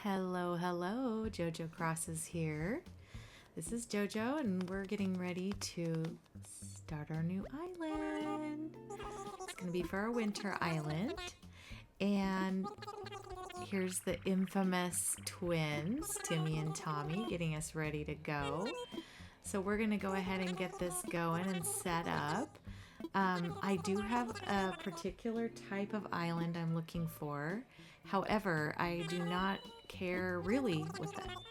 Hello, hello, Jojo Crosses here. This is Jojo, and we're getting ready to start our new island. It's going to be for our winter island. And here's the infamous twins, Timmy and Tommy, getting us ready to go. So we're going to go ahead and get this going and set up. I do have a particular type of island I'm looking for. However, I do not care really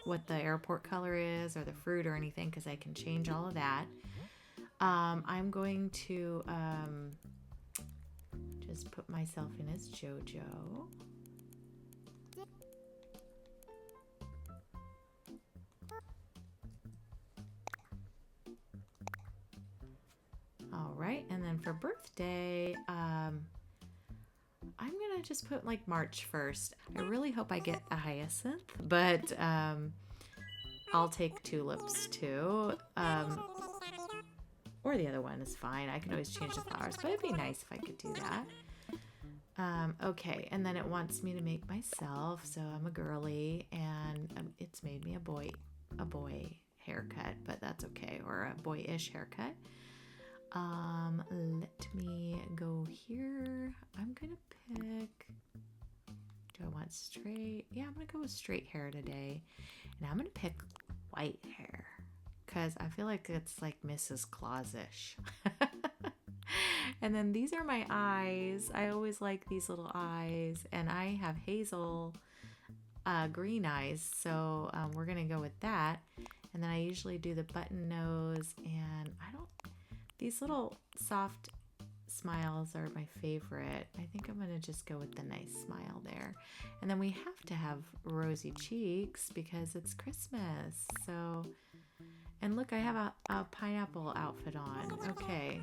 what the airport color is or the fruit or anything, because I can change all of that. I'm going to just put myself in as Jojo. All right, and then for birthday, I'm gonna just put like March 1st. I really hope I get a hyacinth, but I'll take tulips too. Or the other one is fine. I can always change the flowers, but it'd be nice if I could do that. Okay, and then it wants me to make myself, so I'm a girly, and it's made me a boy haircut, but that's okay, or a boyish haircut. Let me go here. I'm gonna pick, do I want straight? Yeah, I'm gonna go with straight hair today. And I'm gonna pick white hair, because I feel like it's like Mrs. Claus-ish. And then these are my eyes. I always like these little eyes, and I have hazel green eyes, so we're gonna go with that. And then I usually do the button nose, and these little soft smiles are my favorite. I think I'm gonna just go with the nice smile there. And then we have to have rosy cheeks because it's Christmas. So, and look, I have a pineapple outfit on. Okay,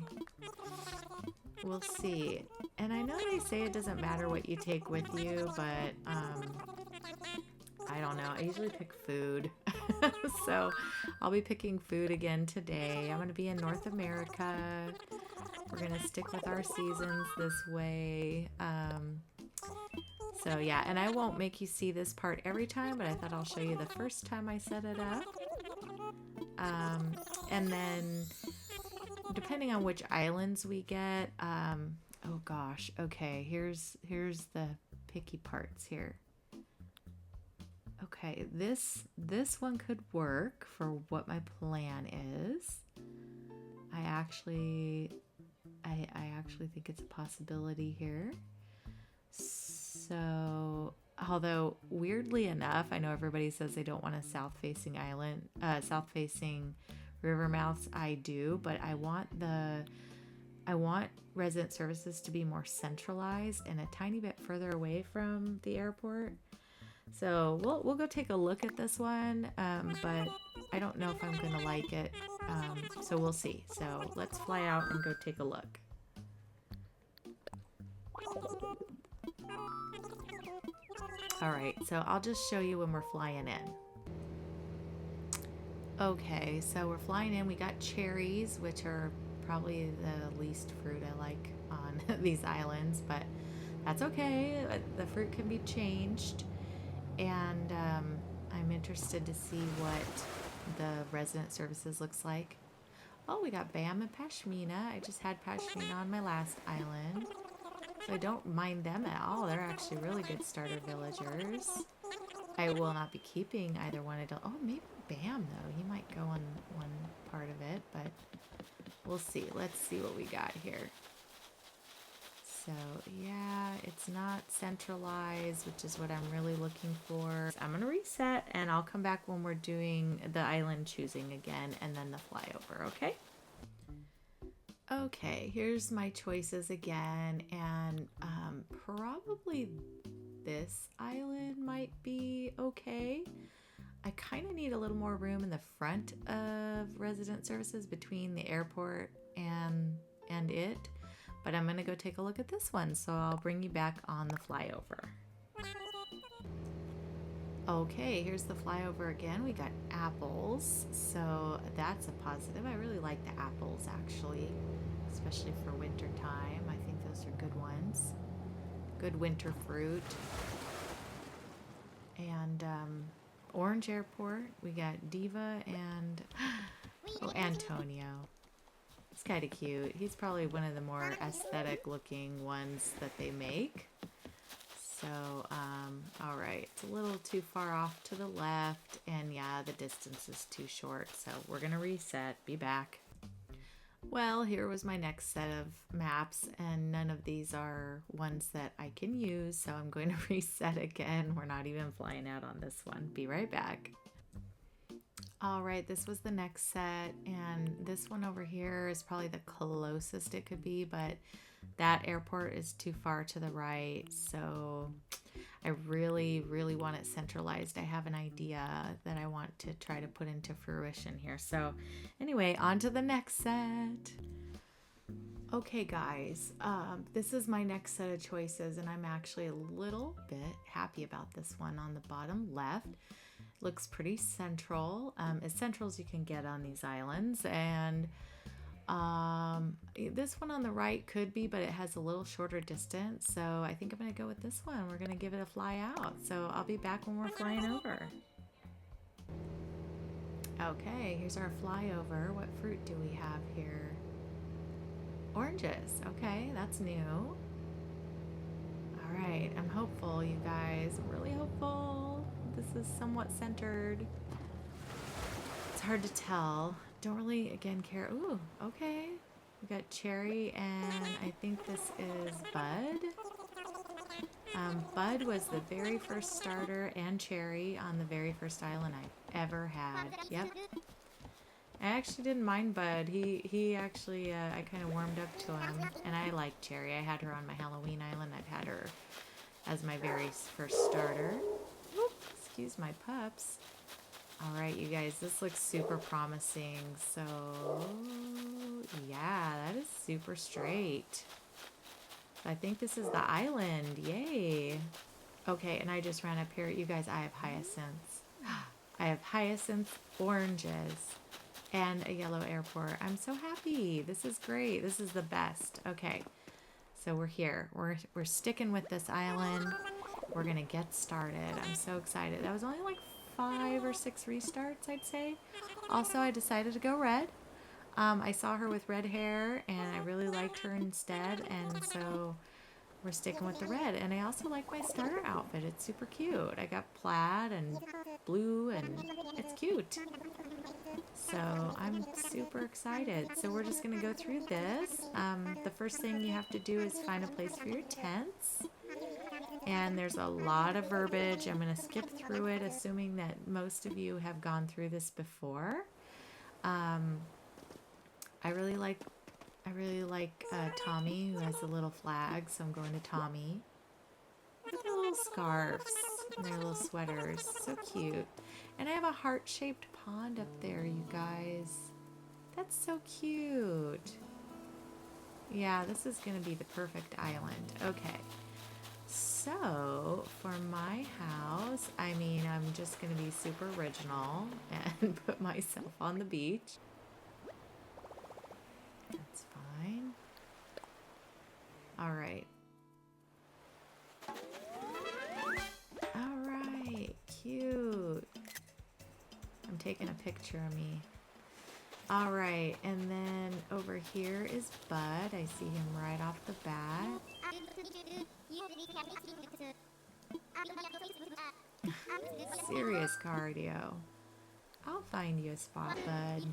we'll see. And I know they say it doesn't matter what you take with you, but I don't know. I usually pick food. So I'll be picking food again today. I'm going to be in North America. We're going to stick with our seasons this way. So yeah, and I won't make you see this part every time, but I thought I'll show you the first time I set it up. And then depending on which islands we get, oh gosh, okay, here's the picky parts here. Okay, this one could work for what my plan is. I actually think it's a possibility here. So, although weirdly enough, I know everybody says they don't want a south-facing island, south-facing river mouths. I do, but I want resident services to be more centralized and a tiny bit further away from the airport. So we'll go take a look at this one, but I don't know if I'm gonna like it, so we'll see. So let's fly out and go take a look. Alright, so I'll just show you when we're flying in. Okay, so we're flying in. We got cherries, which are probably the least fruit I like on these islands, but that's okay. The fruit can be changed. And I'm interested to see what the resident services looks like. Oh, we got Bam and Pashmina. I just had Pashmina on my last island, so I don't mind them at all. They're actually really good starter villagers. I will not be keeping either one. Oh, maybe Bam, though. He might go on one part of it, but we'll see. Let's see what we got here. So yeah, it's not centralized, which is what I'm really looking for. So I'm gonna reset, and I'll come back when we're doing the island choosing again, and then the flyover, okay? Okay, here's my choices again, and probably this island might be okay. I kind of need a little more room in the front of resident services between the airport and it. But I'm going to go take a look at this one, so I'll bring you back on the flyover. Okay, here's the flyover again. We got apples, so that's a positive. I really like the apples, actually, especially for winter time. I think those are good ones. Good winter fruit. And Orange Airport, we got Diva and oh, Antonio. It's kind of cute. He's probably one of the more aesthetic looking ones that they make. So, all right, it's a little too far off to the left, and yeah, the distance is too short, so we're gonna reset. Be back. Well, here was my next set of maps, and none of these are ones that I can use, so I'm going to reset again. We're not even flying out on this one. Be right back. All right, this was the next set, and this one over here is probably the closest it could be, but that airport is too far to the right, so I really, really want it centralized. I have an idea that I want to try to put into fruition here. So anyway, on to the next set. Okay, guys, this is my next set of choices, and I'm actually a little bit happy about this one on the bottom left. Looks pretty central, as central as you can get on these islands, and this one on the right could be, but it has a little shorter distance, so I think I'm going to go with this one. We're going to give it a fly out, so I'll be back when we're flying over. Okay, here's our flyover. What fruit do we have here? Oranges. Okay, that's new. All right, I'm hopeful, you guys. I'm really hopeful. This is somewhat centered. It's hard to tell. Don't really, again, care. Ooh, okay. We got Cherry, and I think this is Bud. Bud was the very first starter, and Cherry on the very first island I've ever had. Yep. I actually didn't mind Bud. He actually, I kind of warmed up to him, and I like Cherry. I had her on my Halloween island. I've had her as my very first starter. Whoop, excuse my pups. All right, you guys, this looks super promising. So, yeah, that is super straight. I think this is the island. Yay. Okay, and I just ran up here. You guys, I have hyacinths. I have hyacinth oranges and a yellow airport. I'm so happy. This is great. This is the best. Okay, so we're here. We're sticking with this island. We're going to get started. I'm so excited. That was only like 5 or 6 restarts, I'd say. Also, I decided to go red. I saw her with red hair, and I really liked her instead, and so we're sticking with the red. And I also like my starter outfit. It's super cute. I got plaid and blue, and it's cute. So I'm super excited. So we're just going to go through this. The first thing you have to do is find a place for your tents. And there's a lot of verbiage. I'm going to skip through it, assuming that most of you have gone through this before. I really like Tommy, who has a little flag, so I'm going to Tommy. Look at the little scarves and their little sweaters. So cute. And I have a heart-shaped pond up there, you guys. That's so cute. Yeah, this is going to be the perfect island. Okay. So, for my house, I mean, I'm just going to be super original and put myself on the beach. That's fine. All right. All right. Cute. I'm taking a picture of me. All right. And then over here is Bud. I see him right off the bat. Serious cardio. I'll find you a spot, Bud.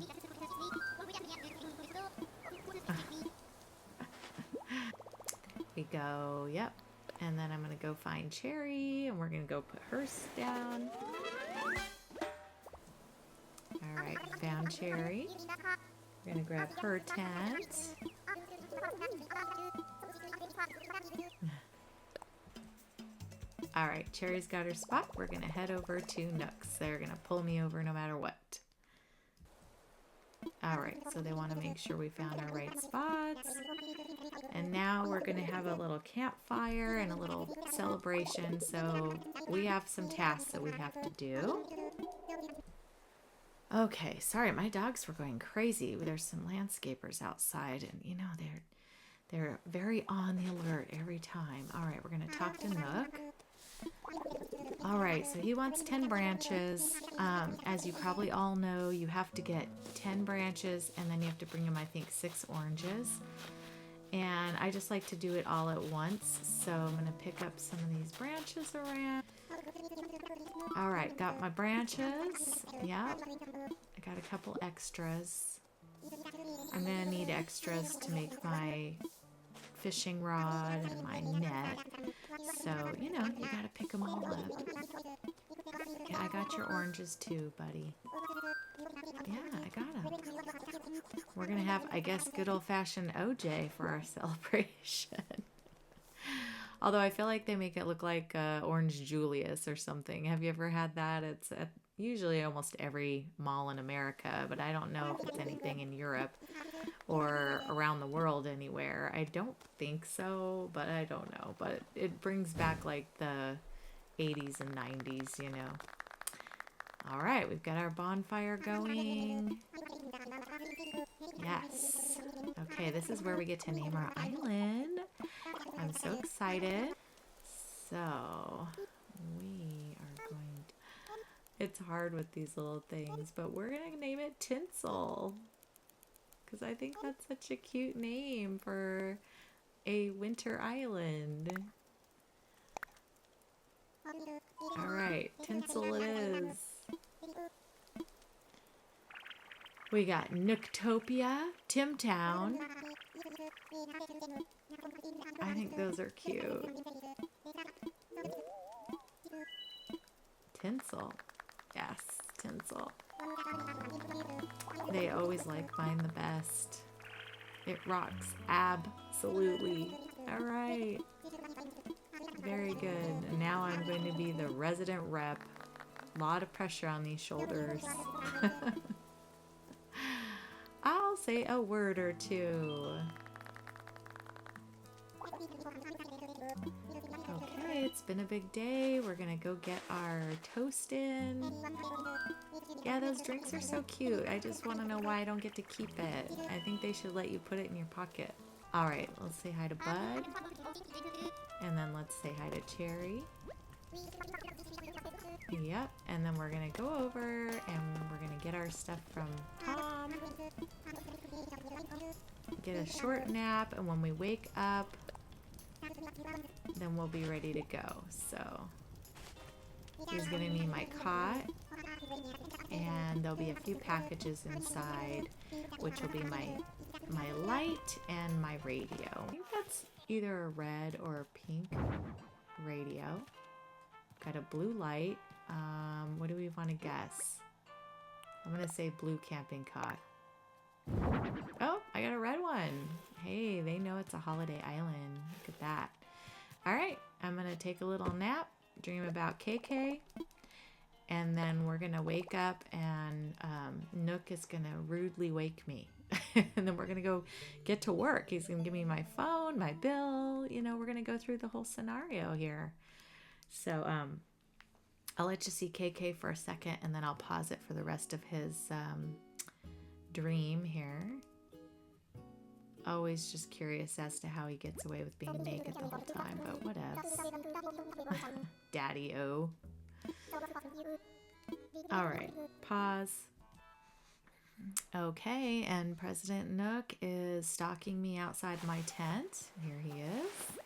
We go, yep. And then I'm going to go find Cherry, and we're going to go put her down. All right, found Cherry. We're going to grab her tent. All right, Cherry's got her spot. We're going to head over to Nooks. They're going to pull me over no matter what. All right, so they want to make sure we found our right spots. And now we're going to have a little campfire and a little celebration. So we have some tasks that we have to do. Okay, sorry, my dogs were going crazy. There's some landscapers outside, and you know, they're very on the alert every time. All right, we're going to talk to Nook. All right, so he wants 10 branches. As you probably all know, you have to get 10 branches and then you have to bring him, I think, 6 oranges. And I just like to do it all at once. So I'm going to pick up some of these branches around. All right, got my branches. Yep. I got a couple extras. I'm going to need extras to make my fishing rod and my net. So, you know, you got to pick them all up. Yeah, I got your oranges too, buddy. Yeah, I got them. We're going to have, I guess, good old-fashioned OJ for our celebration. Although I feel like they make it look like Orange Julius or something. Have you ever had that? It's at usually almost every mall in America, but I don't know if it's anything in Europe or around the world anywhere. I don't think so, but I don't know. But it brings back like the 80s and 90s, you know. All right, we've got our bonfire going. Yes. Okay, this is where we get to name our island. I'm so excited. So, we are going to... It's hard with these little things, but we're going to name it Tinsel. Because I think that's such a cute name for a winter island. All right, Tinsel it is. We got Nooktopia, Timtown. I think those are cute. Tinsel. Yes, Tinsel. They always like mine the best. It rocks. Absolutely. All right. Very good. And now I'm going to be the resident rep. A lot of pressure on these shoulders. I'll say a word or two. Okay, it's been a big day. We're gonna go get our toast in. Yeah, those drinks are so cute. I just want to know why I don't get to keep it. I think they should let you put it in your pocket. All right, let's say hi to Bud. And then let's say hi to Cherry. Yep, and then we're gonna go over and we're gonna get our stuff from Tom. Get a short nap, and when we wake up, then we'll be ready to go. So he's gonna need my cot, and there'll be a few packages inside, which will be my light and my radio. I think that's either a red or a pink radio. Got a blue light. What do we want to guess? I'm gonna say blue camping cot. Oh, I got a red one. Hey, they know it's a holiday island. Look at that. All right, I'm gonna take a little nap, dream about KK, and then we're gonna wake up and Nook is gonna rudely wake me. And then we're gonna go get to work. He's gonna give me my phone, my bill, you know, we're gonna go through the whole scenario here. So I'll let you see KK for a second, and then I'll pause it for the rest of his dream here. Always just curious as to how he gets away with being naked the whole time, but whatevs. Daddy-o. All right, pause. Okay, and President Nook is stalking me outside my tent. Here he is.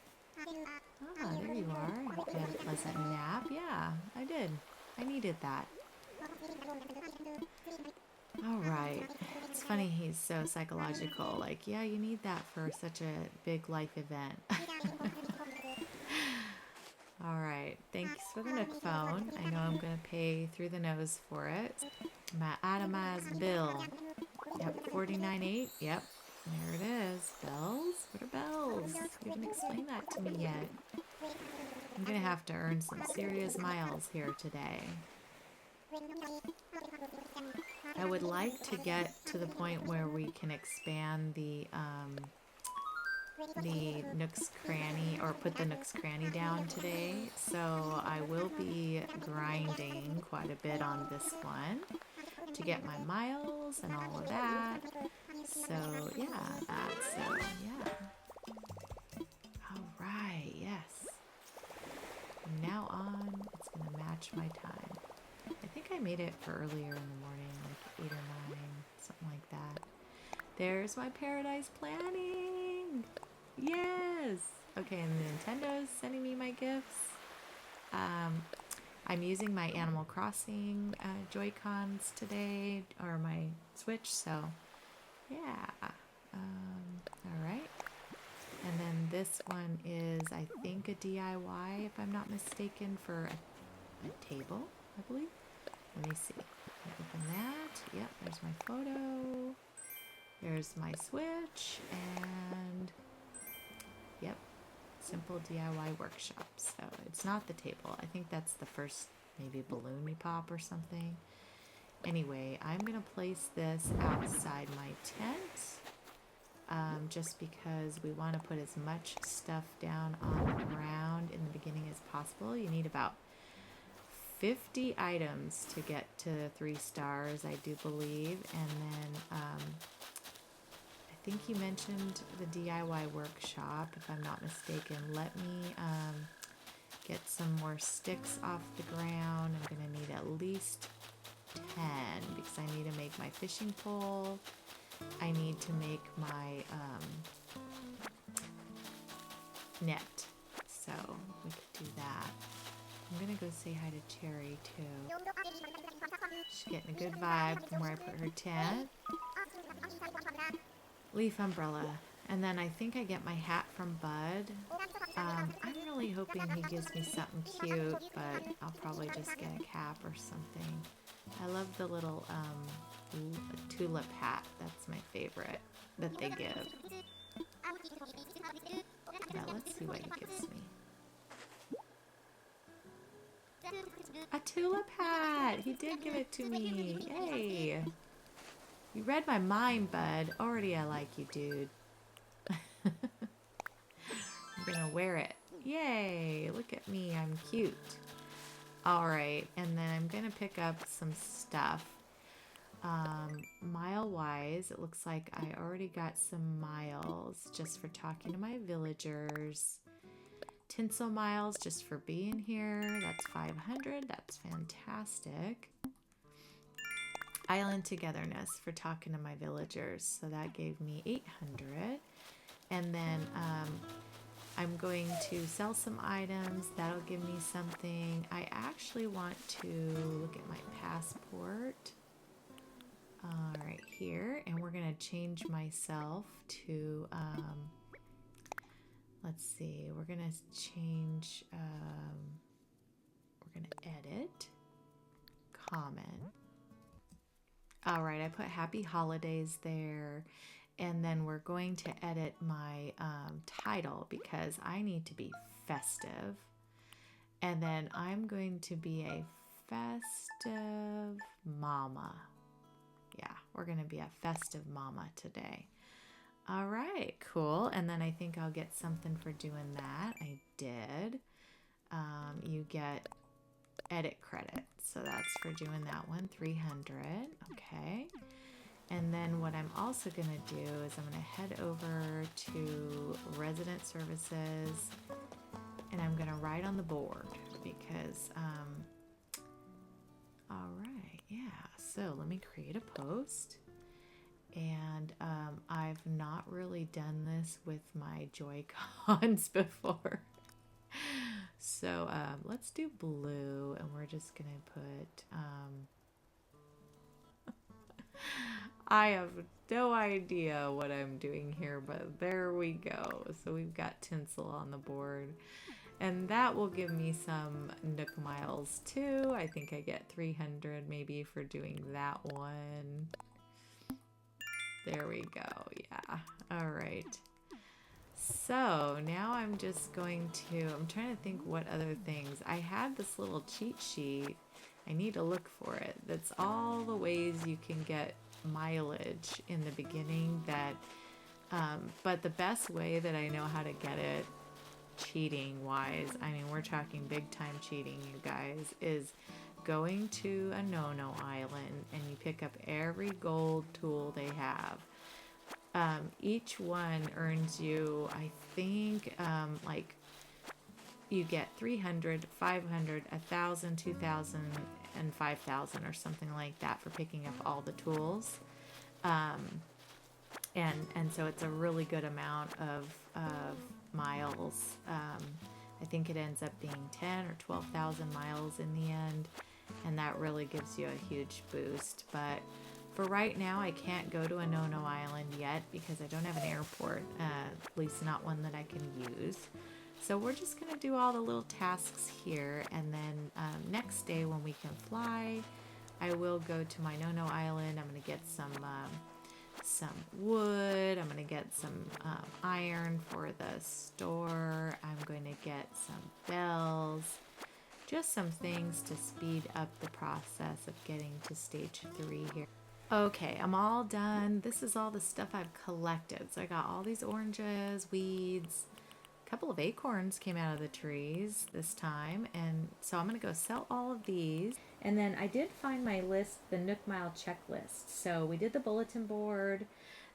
Ah, there you are. I hope you had a pleasant nap. Yeah, I did. I needed that. All right. It's funny he's so psychological. Like, yeah, you need that for such a big life event. All right. Thanks for the Nook phone. I know I'm going to pay through the nose for it. My itemized bill. Yep, $49.08. Yep. There it is. Bells? What are bells? You haven't explained that to me yet. I'm going to have to earn some serious miles here today. I would like to get to the point where we can expand the Nooks Cranny, or put the Nooks Cranny down today. So I will be grinding quite a bit on this one to get my miles and all of that. So yeah, all right, yes. From now on, watch my time. I think I made it for earlier in the morning, like 8 or 9, something like that. There's my paradise planning. Yes. Okay, and Nintendo's sending me my gifts. I'm using my Animal Crossing Joy-Cons today, or my Switch, so yeah. All right. And then this one is, I think, a DIY, if I'm not mistaken, for a table, I believe. Let me see. Open that. Yep, there's my photo. There's my Switch, and yep, simple DIY workshop. So it's not the table. I think that's the first maybe balloon we pop or something. Anyway, I'm gonna place this outside my tent, just because we want to put as much stuff down on the ground in the beginning as possible. You need about 50 items to get to 3 stars, I do believe. And then I think you mentioned the DIY workshop, if I'm not mistaken. Let me get some more sticks off the ground. I'm going to need at least 10 because I need to make my fishing pole. I need to make my net. So we could do that. I'm going to go say hi to Cherry too. She's getting a good vibe from where I put her tent. Leaf umbrella. And then I think I get my hat from Bud. I'm really hoping he gives me something cute, but I'll probably just get a cap or something. I love the little tulip hat. That's my favorite that they give. Now let's see what he gives me. A tulip hat! He did give it to me. Yay! You read my mind, Bud. Already I like you, dude. I'm gonna wear it. Yay! Look at me. I'm cute. Alright, and then I'm gonna pick up some stuff. Mile-wise, it looks like I already got some miles just for talking to my villagers. Tinsel miles just for being here. That's 500. That's fantastic. Island togetherness for talking to my villagers. So that gave me 800. And then I'm going to sell some items. That'll give me something. I actually want to look at my passport. Right here. And we're going to change myself to... let's see, we're going to change, we're going to edit, comment. All right, I put happy holidays there. And then we're going to edit my title because I need to be festive. And then I'm going to be a festive mama. Yeah, we're going to be a festive mama today. All right, cool. And then I think I'll get something for doing that. I did. You get edit credit. So that's for doing that one, 300. Okay. And then what I'm also going to do is I'm going to head over to resident services and I'm going to write on the board because, all right, yeah. So let me create a post. And I've not really done this with my Joy-Cons before. So let's do blue, and we're just going to put... I have no idea what I'm doing here, but there we go. So we've got tinsel on the board. And that will give me some Nook Miles too. I think I get 300 maybe for doing that one. There we go. Yeah. All right. So now I'm just going to, I'm trying to think what other things. I had this little cheat sheet. I need to look for it. That's all the ways you can get mileage in the beginning that, but the best way that I know how to get it cheating wise, I mean, we're talking big time cheating, you guys, is going to a no-no island and you pick up every gold tool they have. Each one earns you, I think, like you get 300, 500, 1,000, 2,000, and 5,000 or something like that for picking up all the tools. And so it's a really good amount of miles. I think it ends up being 10 or 12,000 miles in the end, and that really gives you a huge boost. But for right now, I can't go to a no-no island yet because I don't have an airport, at least not one that I can use. So we're just going to do all the little tasks here, and then next day when we can fly, I will go to my no-no island. I'm going to get some wood. I'm going to get some iron for the store. I'm going to get some bells, just some things to speed up the process of getting to stage 3 here. Okay, I'm all done. This is all the stuff I've collected. So I got all these oranges, weeds, a couple of acorns came out of the trees this time, and so I'm going to go sell all of these. And then I did find my list, the Nook Mile checklist. So we did the bulletin board.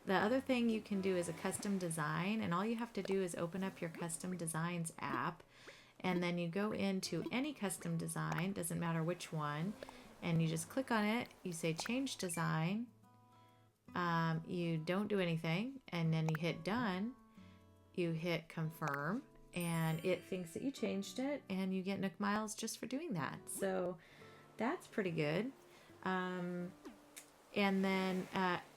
The other thing you can do is a custom design, and all you have to do is open up your custom designs app, and then you go into any custom design, doesn't matter which one, and you just click on it. You say change design. You don't do anything, and then you hit done. You hit confirm, and it thinks that you changed it, and you get Nook Miles just for doing that. So that's pretty good. And then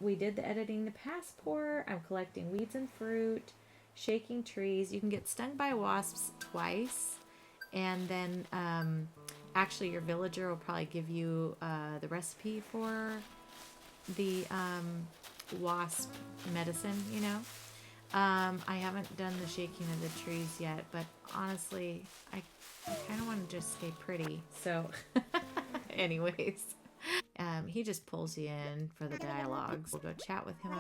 we did the editing the passport. I'm collecting weeds and fruit, shaking trees. You can get stung by wasps twice, and then actually your villager will probably give you the recipe for the wasp medicine, you know. I haven't done the shaking of the trees yet, but honestly, I kind of want to just stay pretty. So anyways, he just pulls you in for the dialogues. We'll go chat with him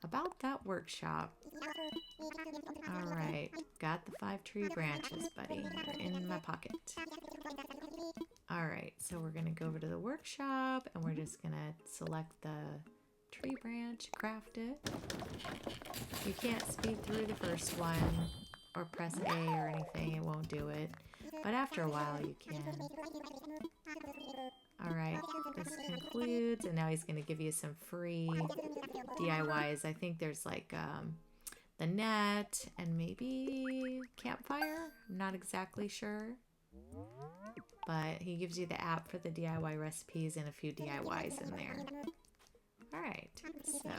about that workshop. All right, got the 5 tree branches, buddy. They're in my pocket. All right, so we're gonna go over to the workshop, and we're just gonna select the tree branch, craft it. You can't speed through the first one or press A or anything, it won't do it. But after a while you can. Alright, this concludes, and now he's going to give you some free DIYs. I think there's like the net and maybe campfire. I'm not exactly sure. But he gives you the app for the DIY recipes and a few DIYs in there. Alright, so.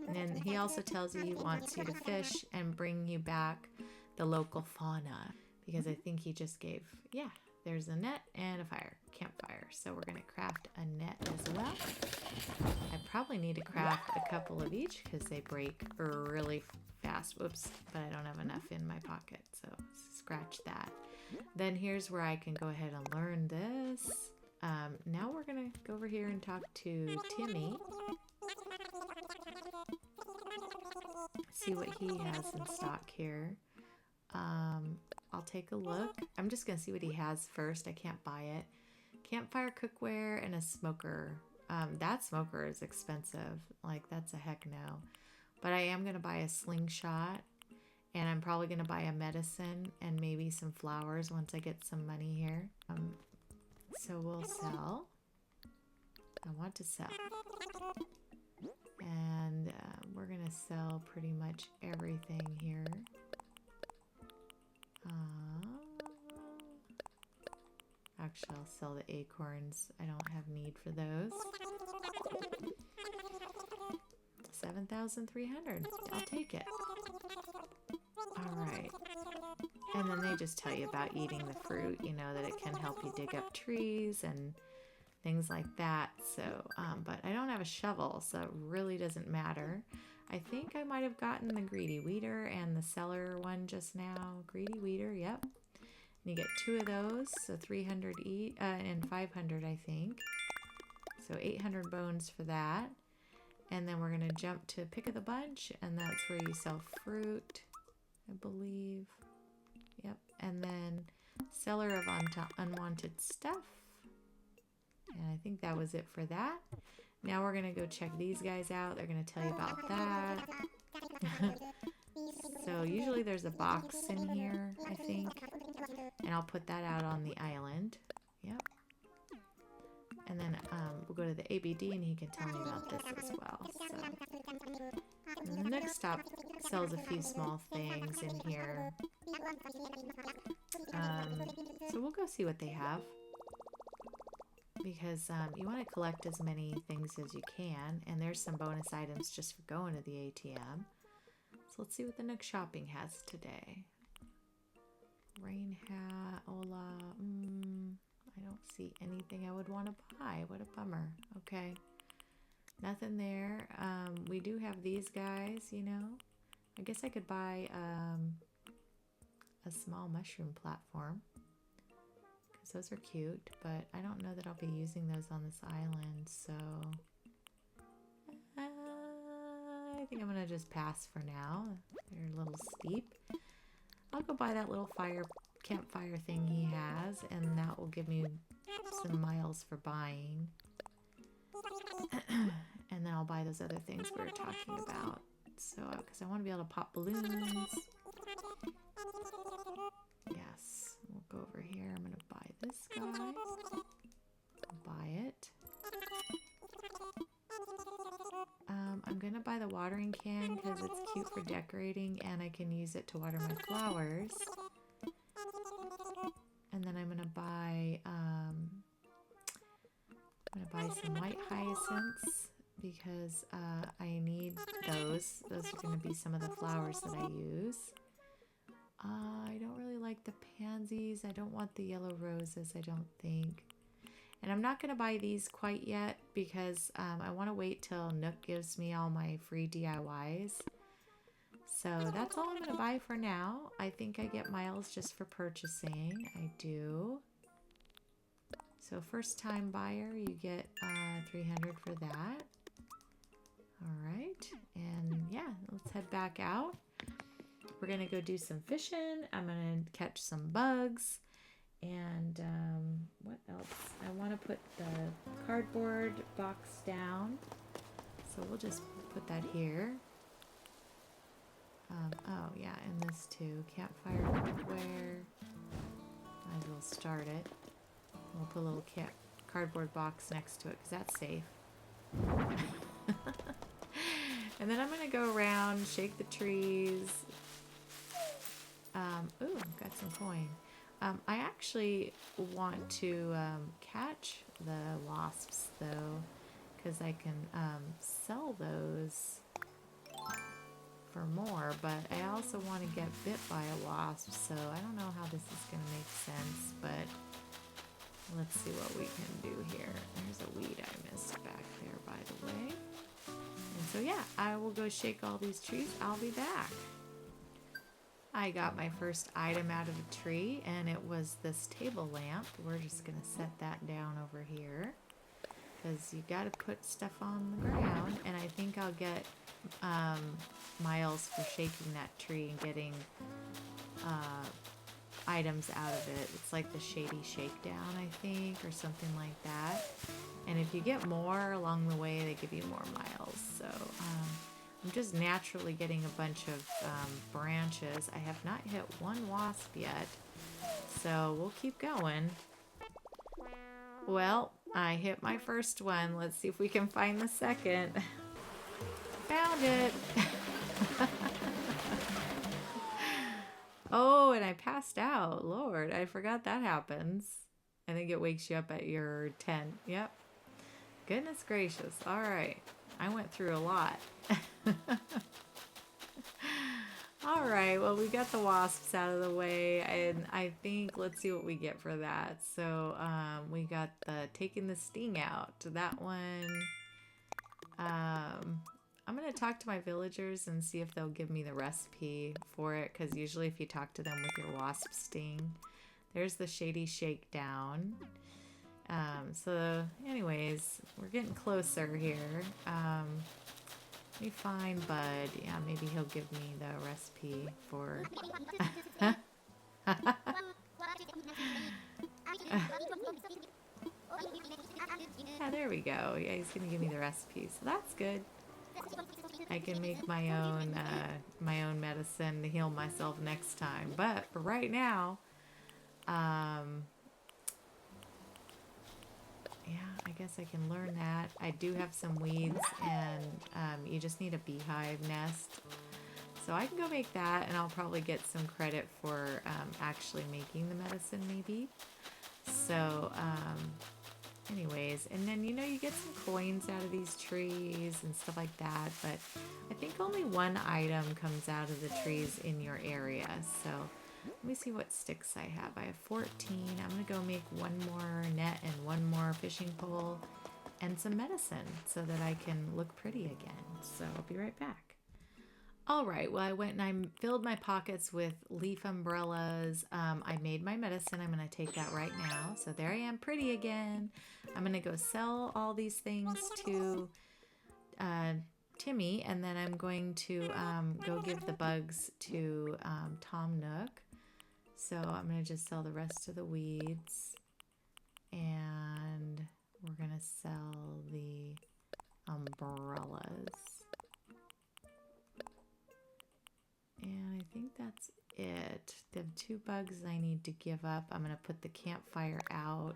And then he also tells you he wants you to fish and bring you back the local fauna. Because I think he just gave, yeah, there's a net and a campfire. So we're going to craft a net as well. I probably need to craft a couple of each because they break really fast. Whoops, but I don't have enough in my pocket. So scratch that. Then here's where I can go ahead and learn this. Now we're going to go over here and talk to Timmy. See what he has in stock here. I'll take a look. I'm just going to see what he has first. I can't buy it. Campfire cookware and a smoker. That smoker is expensive. Like, that's a heck no. But I am going to buy a slingshot. And I'm probably going to buy a medicine and maybe some flowers once I get some money here. So we'll sell. I want to sell. And we're going to sell pretty much everything here. Actually, I'll sell the acorns. I don't have need for those. 7,300. I'll take it. Alright. And then they just tell you about eating the fruit, you know, that it can help you dig up trees and things like that. So, but I don't have a shovel, so it really doesn't matter. I think I might have gotten the greedy weeder and the cellar one just now. Greedy weeder, yep. And you get 2 of those, so 300 each, and 500 I think. So 800 bones for that. And then we're going to jump to pick of the bunch, and that's where you sell fruit, I believe. Yep. And then seller of unwanted stuff. And I think that was it for that. Now we're going to go check these guys out. They're going to tell you about that. So usually there's a box in here, I think. And I'll put that out on the island. Yep. And then we'll go to the ABD and he can tell me about this as well. So, and the Nook stop sells a few small things in here. So we'll go see what they have. Because you want to collect as many things as you can. And there's some bonus items just for going to the ATM. So let's see what the Nook shopping has today. Rain hat, Ola. I don't see anything I would want to buy. What a bummer. Okay. Nothing there. We do have these guys, you know. I guess I could buy a small mushroom platform. Because those are cute. But I don't know that I'll be using those on this island. So I think I'm going to just pass for now. They're a little steep. I'll go buy that little campfire thing he has, and that will give me some miles for buying. And then I'll buy those other things we were talking about. So, because I want to be able to pop balloons. Yes, we'll go over here. I'm going to buy this guy. I'll buy it. I'm going to buy the watering can because it's cute for decorating and I can use it to water my flowers. And then I'm going to buy some white hyacinths because I need those. Those are going to be some of the flowers that I use. I don't really like the pansies. I don't want the yellow roses, I don't think. And I'm not going to buy these quite yet because I want to wait till Nook gives me all my free DIYs. So that's all I'm going to buy for now. I think I get miles just for purchasing. I do. So first time buyer, you get 300 for that. All right. And yeah, let's head back out. We're going to go do some fishing. I'm going to catch some bugs. And what else? I want to put the cardboard box down. So we'll just put that here. Oh yeah, and this too. Campfire cookware. Might as well start it. We'll put a little cardboard box next to it because that's safe. And then I'm going to go around, shake the trees. Ooh, got some coin. I actually want to catch the wasps though, because I can sell those for more, but I also want to get bit by a wasp, so I don't know how this is going to make sense, but let's see what we can do here. There's a weed I missed back there, by the way. And so yeah, I will go shake all these trees. I'll be back. I got my first item out of a tree, and it was this table lamp. We're just going to set that down over here because you got to put stuff on the ground, and I think I'll get miles for shaking that tree and getting items out of it. It's like the Shady Shakedown, I think, or something like that. And if you get more along the way, they give you more miles. So I'm just naturally getting a bunch of branches. I have not hit one wasp yet, so we'll keep going. Well, I hit my first one. Let's see if we can find the second. Found it. Oh, and I passed out. Lord, I forgot that happens. I think it wakes you up at your tent. Yep. Goodness gracious. All right. I went through a lot. All right. Well, we got the wasps out of the way, and I think let's see what we get for that. So we got the taking the sting out. That one. I'm going to talk to my villagers and see if they'll give me the recipe for it, because usually if you talk to them with your wasp sting. There's the Shady Shakedown. So anyways, we're getting closer here. Let me find Bud. Yeah, maybe he'll give me the recipe for... Yeah, there we go. Yeah, he's going to give me the recipe, so that's good. I can make my own medicine to heal myself next time. But for right now, yeah, I guess I can learn that. I do have some weeds, and you just need a beehive nest. So I can go make that, and I'll probably get some credit for actually making the medicine, maybe. So, anyways, and then you get some coins out of these trees and stuff like that, but I think only one item comes out of the trees in your area. So let me see what sticks I have. I have 14. I'm gonna go make one more net and one more fishing pole and some medicine so that I can look pretty again. So I'll be right back. All right, well, I went and I filled my pockets with leaf umbrellas. I made my medicine. I'm going to take that right now. So there I am, pretty again. I'm going to go sell all these things to Timmy, and then I'm going to go give the bugs to Tom Nook. So I'm going to just sell the rest of the weeds, and we're going to sell the umbrellas. And I think that's it. The 2 bugs I need to give up. I'm going to put the campfire out.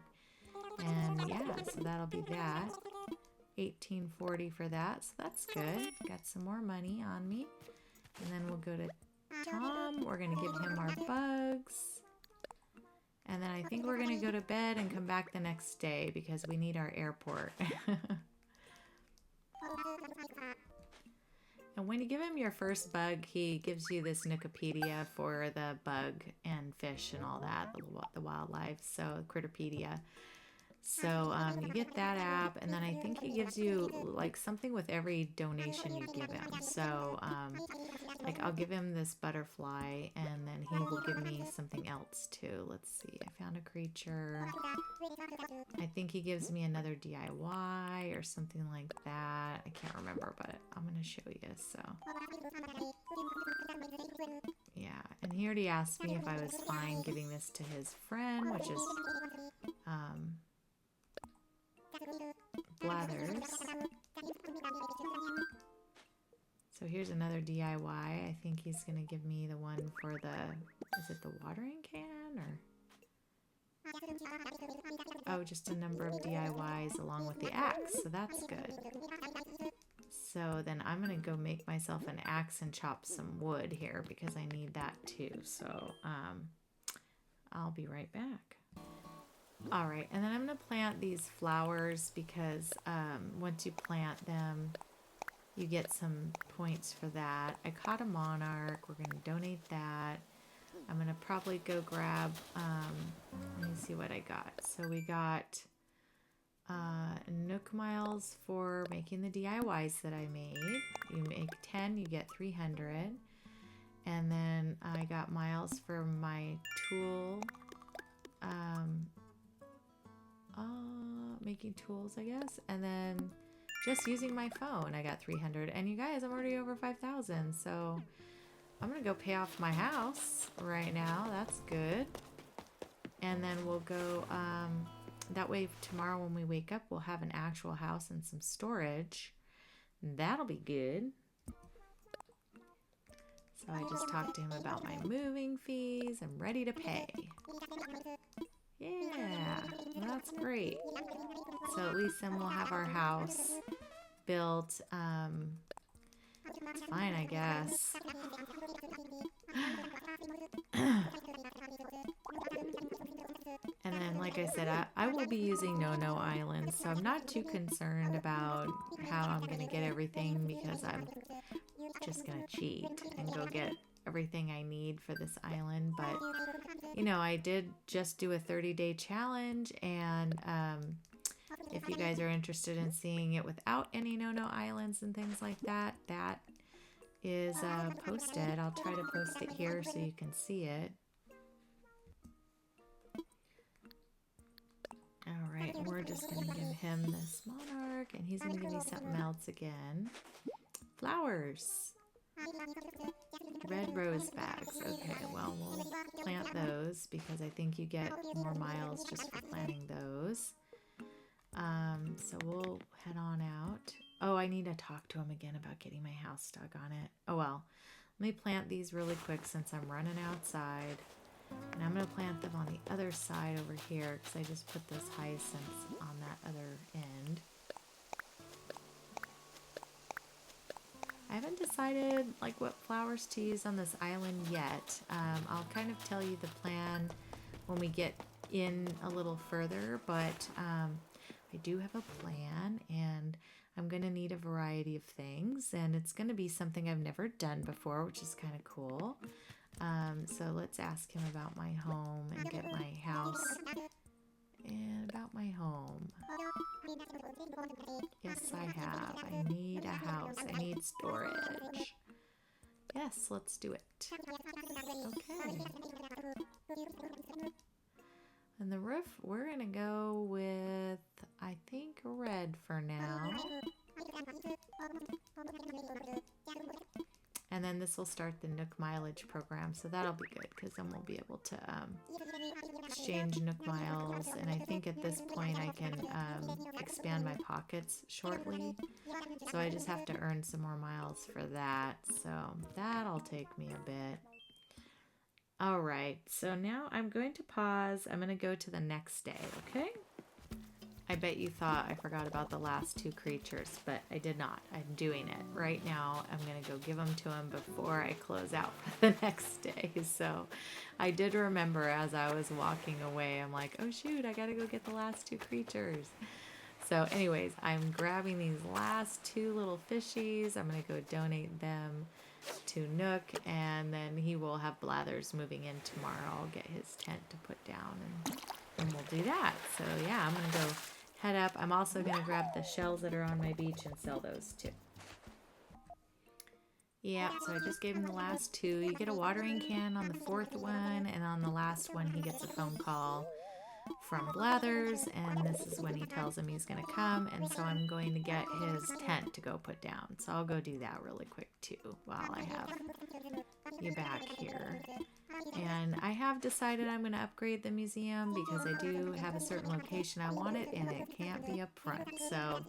And yeah, so that'll be that. $18.40 for that. So that's good. Got some more money on me. And then we'll go to Tom. We're going to give him our bugs. And then I think we're going to go to bed and come back the next day because we need our airport. And when you give him your first bug, he gives you this Nookopedia for the bug and fish and all that, the wildlife, so Critterpedia. So you get that app, and then I think he gives you like something with every donation you give him. So like I'll give him this butterfly, and then he will give me something else too. Let's see, I found a creature. I think he gives me another DIY or something like that. I can't remember, but I'm gonna show you. So yeah, and he already asked me if I was fine giving this to his friend, which is Blathers. So here's another DIY. I think he's going to give me the one for is it the watering can or? Oh, just a number of DIYs along with the axe. So that's good. So then I'm going to go make myself an axe and chop some wood here because I need that too. So I'll be right back. All right, and then I'm going to plant these flowers because once you plant them, you get some points for that. I caught a monarch. We're going to donate that. I'm going to probably go grab, let me see what I got. So we got Nook Miles for making the DIYs that I made. You make 10, you get 300. And then I got miles for my tool, making tools, I guess. And then just using my phone, I got 300. And you guys, I'm already over 5,000. So I'm going to go pay off my house right now. That's good. And then we'll go, that way tomorrow when we wake up, we'll have an actual house and some storage. That'll be good. So I just talked to him about my moving fees. I'm ready to pay. Yeah, that's great. So at least then we'll have our house built. It's fine, I guess. And then, like I said, I will be using No Island, so I'm not too concerned about how I'm going to get everything because I'm just going to cheat and go get everything I need for this island. But, you know, I did just do a 30-day challenge, and if you guys are interested in seeing it without any No Islands and things like that, that is posted. I'll try to post it here so you can see it. Alright, we're just going to give him this monarch, and he's going to give me something else again. Flowers. Red rose bags. Okay, well, we'll plant those because I think you get more miles just for planting those. So we'll head on out Oh, I need to talk to him again about getting my house stuck on it. Oh well. Let me plant these really quick since I'm running outside. And I'm going to plant them on the other side over here because I just put those hyacinths on that other end. I haven't decided like what flowers to use on this island yet. I'll kind of tell you the plan when we get in a little further, but I do have a plan and I'm going to need a variety of things, and it's going to be something I've never done before, which is kind of cool. So let's ask him about my home and get my house. And about my home. Yes, I have. I need a house. I need storage. Yes, let's do it. Okay. And the roof, we're going to go with, I think, red for now. And then this will start the Nook mileage program, so that'll be good because then we'll be able to exchange Nook miles. And I think at this point I can expand my pockets shortly. So I just have to earn some more miles for that. So that'll take me a bit. All right, so now I'm going to pause. I'm going to go to the next day, okay? I bet you thought I forgot about the last two creatures, but I did not. I'm doing it. Right now, I'm going to go give them to him before I close out for the next day. So I did remember as I was walking away, I'm like, oh shoot, I got to go get the last two creatures. So anyways, I'm grabbing these last two little fishies. I'm going to go donate them to Nook, and then he will have Blathers moving in tomorrow. I'll get his tent to put down, and we'll do that. So yeah, I'm going to go head up. I'm also going to grab the shells that are on my beach and sell those too. Yeah, so I just gave him the last two. You get a watering can on the fourth one, and on the last one he gets a phone call from Blathers, and this is when he tells him he's going to come, and so I'm going to get his tent to go put down. So I'll go do that really quick too while I have you back here. And I have decided I'm going to upgrade the museum because I do have a certain location I want it, and it can't be up front. So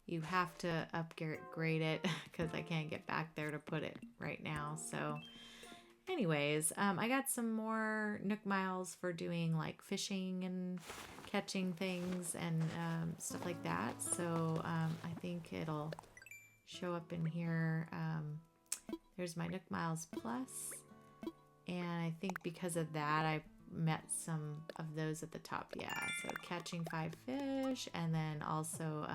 you have to upgrade it because I can't get back there to put it right now. So anyways, I got some more Nook miles for doing like fishing and catching things and stuff like that. So I think it'll show up in here. There's my Nook miles plus. And I think because of that, I met some of those at the top. Yeah, so catching 5 fish, and then also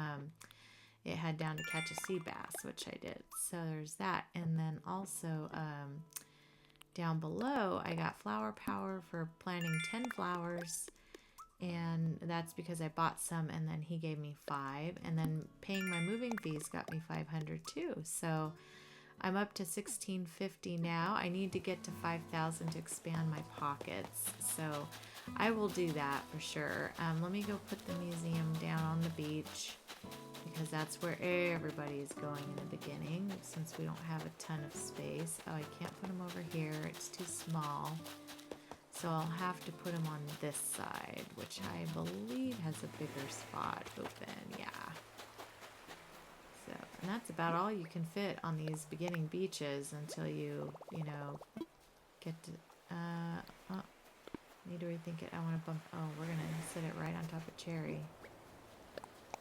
it had down to catch a sea bass, which I did. So there's that. And then also down below, I got flower power for planting 10 flowers. And that's because I bought some, and then he gave me 5. And then paying my moving fees got me 500 too. So I'm up to 1650 now. I need to get to 5,000 to expand my pockets. So I will do that for sure. Let me go put the museum down on the beach because that's where everybody's going in the beginning since we don't have a ton of space. Oh, I can't put them over here. It's too small. So I'll have to put them on this side, which I believe has a bigger spot open. Yeah. So, and that's about all you can fit on these beginning beaches until you get to, need to rethink it. I want to bump, oh, we're going to sit it right on top of Cherry.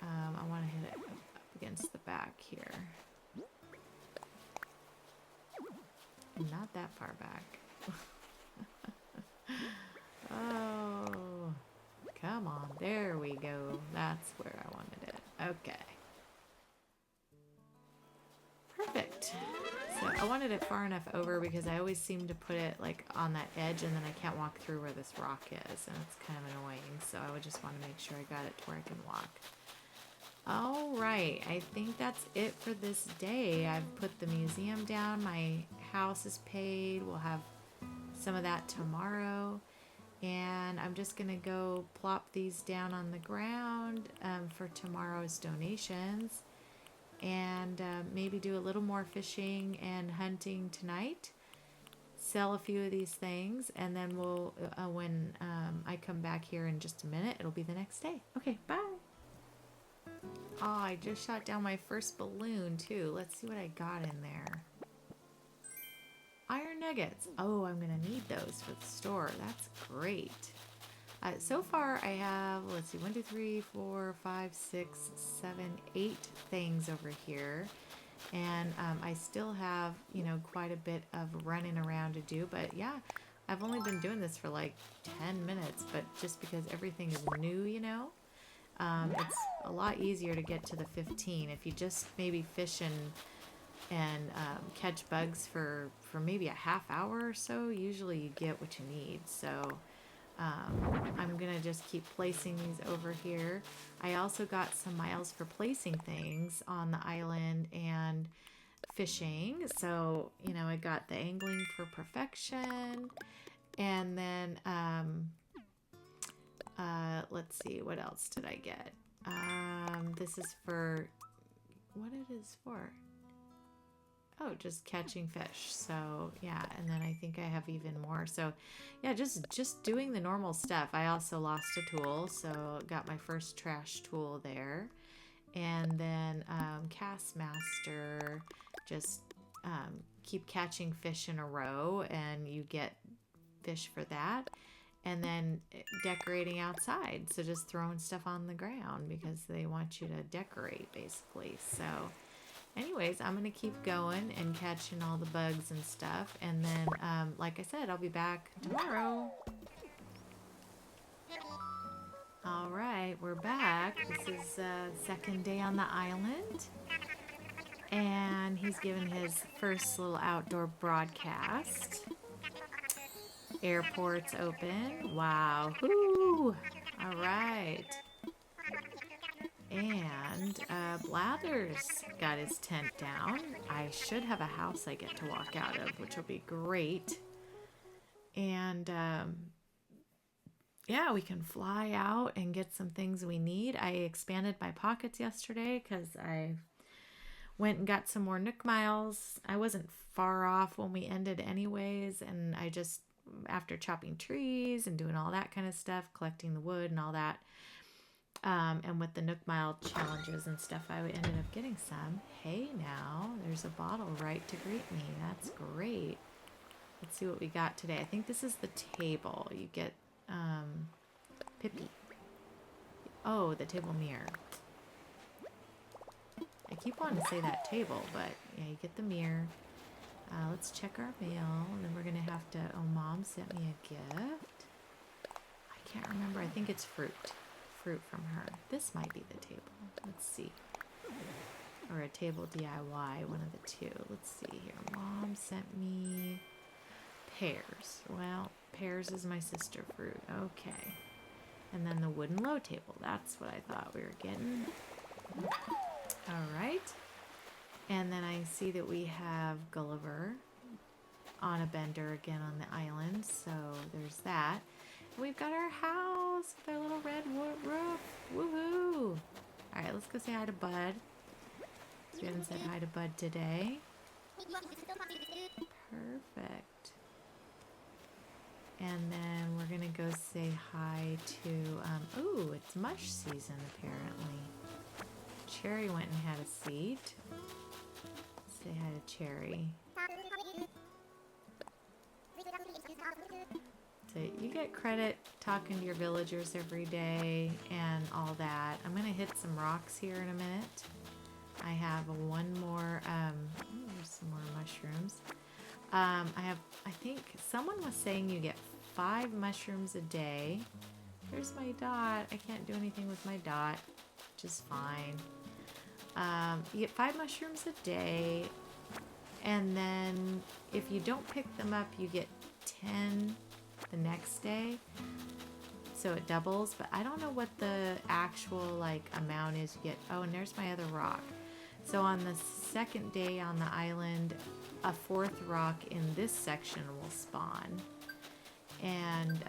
I want to hit it up against the back here. Not that far back. Oh, come on. There we go. That's where I wanted it. Okay. Perfect. So I wanted it far enough over because I always seem to put it like on that edge and then I can't walk through where this rock is, and it's kind of annoying. So I would just want to make sure I got it to where I can walk. All right, I think that's it for this day. I've put the museum down. My house is paid. We'll have some of that tomorrow. And I'm just going to go plop these down on the ground for tomorrow's donations. And maybe do a little more fishing and hunting tonight. Sell a few of these things. And then we'll, when I come back here in just a minute, it'll be the next day. Okay, bye. Oh, I just shot down my first balloon too. Let's see what I got in there. Iron nuggets. Oh, I'm gonna need those for the store. That's great. So far I have, let's see, 1, 2, 3, 4, 5, 6, 7, 8 things over here. And I still have, you know, quite a bit of running around to do. But yeah, I've only been doing this for like 10 minutes, but just because everything is new, you know, it's a lot easier to get to the 15. If you just maybe fish and catch bugs for maybe a half hour or so, usually you get what you need. So I'm gonna just keep placing these over here. I also got some miles for placing things on the island and fishing. So, you know, I got the angling for perfection, and then let's see, what else did I get? This is for what it is for. Oh, just catching fish. So yeah, and then I think I have even more. So yeah, just doing the normal stuff. I also lost a tool, so got my first trash tool there. And then Cast Master, just keep catching fish in a row and you get fish for that. And then decorating outside, so just throwing stuff on the ground because they want you to decorate basically. So anyways, I'm going to keep going and catching all the bugs and stuff. And then, like I said, I'll be back tomorrow. All right, we're back. This is second day on the island. And he's given his first little outdoor broadcast. Airport's open. Wow. Woo! All right. And Blathers got his tent down. I should have a house I get to walk out of, which will be great. And yeah, we can fly out and get some things we need. I expanded my pockets yesterday because I went and got some more Nook Miles. I wasn't far off when we ended anyways, and I just, after chopping trees and doing all that kind of stuff, collecting the wood and all that, and with the Nook Mile challenges and stuff, I ended up getting some. Hey, now there's a bottle right to greet me. That's great. Let's see what we got today. I think this is the table. You get Pippi. Oh, the table mirror. I keep wanting to say that table, but yeah, you get the mirror. Let's check our mail, and then we're gonna have to. Oh, Mom sent me a gift. I can't remember. I think it's fruit from her. This might be the table. Let's see. Or a table DIY, one of the two. Let's see here. Mom sent me pears. Well, pears is my sister fruit. Okay. And then the wooden low table. That's what I thought we were getting. All right. And then I see that we have Gulliver on a bender again on the island. So there's that. And we've got our house with our little red roof. Woohoo! All right, let's go say hi to Bud. We haven't said hi to Bud today. Perfect. And then we're going to go say hi to, ooh, it's mush season apparently. Cherry went and had a seat. Say hi to Cherry. So you get credit talking to your villagers every day and all that. I'm going to hit some rocks here in a minute. I have one more, there's some more mushrooms. I think someone was saying you get 5 mushrooms a day. There's my dot. I can't do anything with my dot, which is fine. You get 5 mushrooms a day, and then if you don't pick them up, you get 10 the next day. So it doubles, but I don't know what the actual like amount is you get. Oh, and there's my other rock. So on the second day on the island, a 4th rock in this section will spawn. And